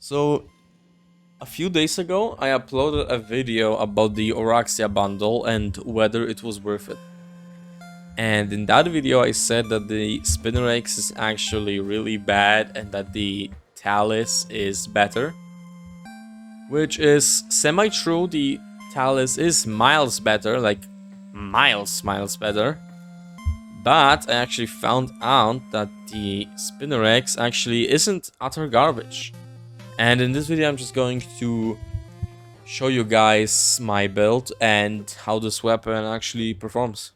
So, a few days ago, I uploaded a video about the Oraxia bundle and whether it was worth it. And in that video, I said that the Spinnerex is actually really bad and that the Talus is better. Which is semi-true. The Talus is miles better, like miles better. But I actually found out that the Spinnerex actually isn't utter garbage. And in this video I'm just going to show you guys my build and how this weapon actually performs.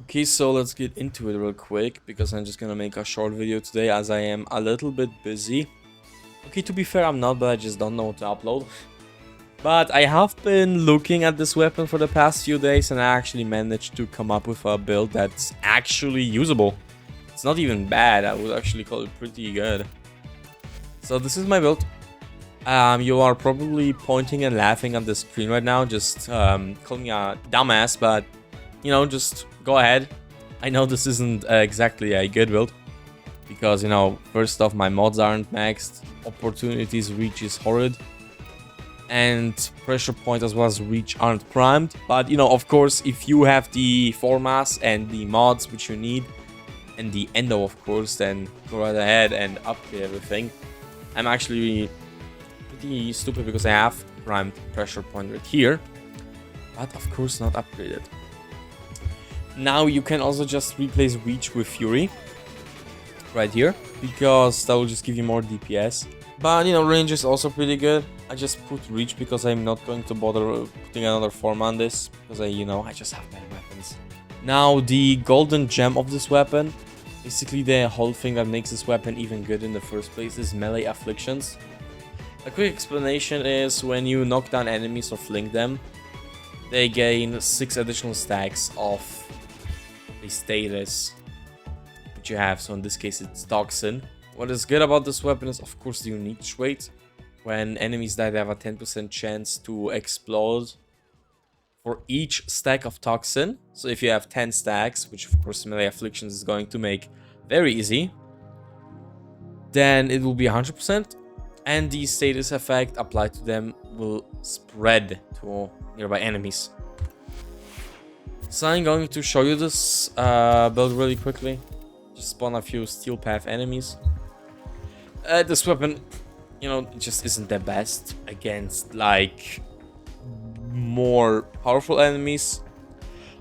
Okay, so let's get into it real quick, because I'm just gonna make a short video today as I am a little bit busy. Okay, to be fair, I'm not, but I just don't know what to upload. But I have been looking at this weapon for the past few days and I actually managed to come up with a build that's actually usable. It's not even bad, I would actually call it pretty good. So this is my build. You are probably pointing and laughing at the screen right now, just calling me a dumbass, but you know, just go ahead. I know this isn't exactly a good build, because you know, first off, my mods aren't maxed, opportunities reach is horrid, and pressure point as well as reach aren't primed. But you know, of course, if you have the formas and the mods which you need, and the endo of course, then go right ahead and upgrade everything. I'm actually pretty stupid because I have primed pressure point right here, but of course not upgraded. Now you can also just replace reach with fury right here, because that will just give you more DPS. But you know, range is also pretty good. I just put reach because I'm not going to bother putting another form on this, because I just have better weapons. Now the golden gem of this weapon, basically the whole thing that makes this weapon even good in the first place, is melee afflictions. A quick explanation is when you knock down enemies or fling them, they gain 6 additional stacks of the status which you have. So in this case it's Toxin. What is good about this weapon is of course the unique rate. When enemies die, they have a 10% chance to explode for each stack of Toxin. So if you have 10 stacks, which of course melee afflictions is going to make very easy, then it will be 100%. And the status effect applied to them will spread to nearby enemies. So I'm going to show you this build really quickly. Just spawn a few steel path enemies. This weapon, you know, it just isn't the best against like more powerful enemies.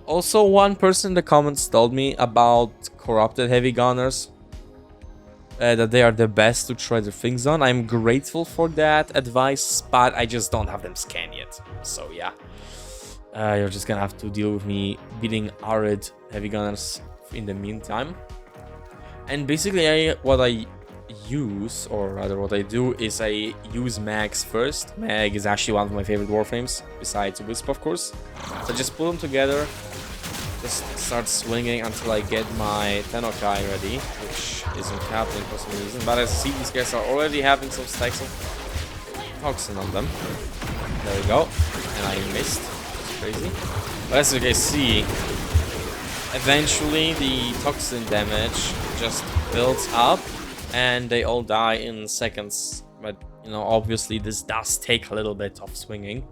Also, one person in the comments told me about corrupted heavy gunners, that they are the best to try their things on. I'm grateful for that advice, but I just don't have them scanned yet. So yeah, you're just gonna have to deal with me beating arid heavy gunners in the meantime. And basically what I use, or rather what I do, is I use mags first. Mag is actually one of my favorite warframes, besides Wisp of course. So I just put them together, just start swinging until I get my Tenokai ready, which isn't happening for some reason. But I see these guys are already having some stacks of Toxin on them. There we go. And I missed. It's crazy. But as you guys see, eventually the Toxin damage just builds up and they all die in seconds. But you know, obviously this does take a little bit of swinging,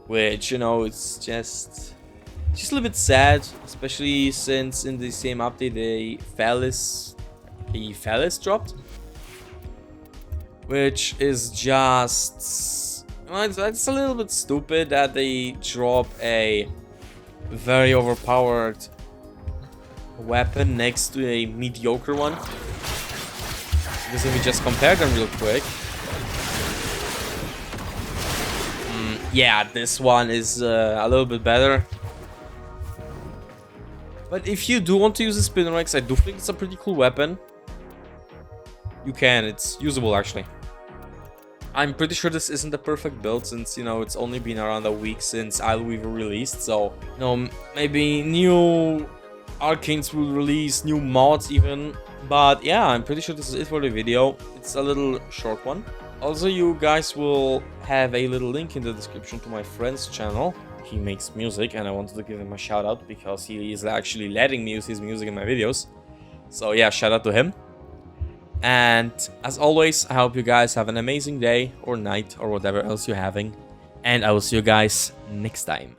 which, you know, it's just a little bit sad, especially since in the same update the Phallus dropped, which is just, well, it's a little bit stupid that they drop a very overpowered weapon next to a mediocre one. Because if we just compare them real quick, yeah, this one is a little bit better. But if you do want to use the Spinnerex, I do think it's a pretty cool weapon. You can, it's usable actually. I'm pretty sure this isn't the perfect build, since, you know, it's only been around a week since Weaver released. So, you know, maybe new Arcanes will release, new mods even. But yeah, I'm pretty sure this is it for the video. It's a little short one. Also, you guys will have a little link in the description to my friend's channel. He makes music and I wanted to give him a shout out because he is actually letting me use his music in my videos. So yeah, shout out to him. And as always, I hope you guys have an amazing day or night or whatever else you're having. And I will see you guys next time.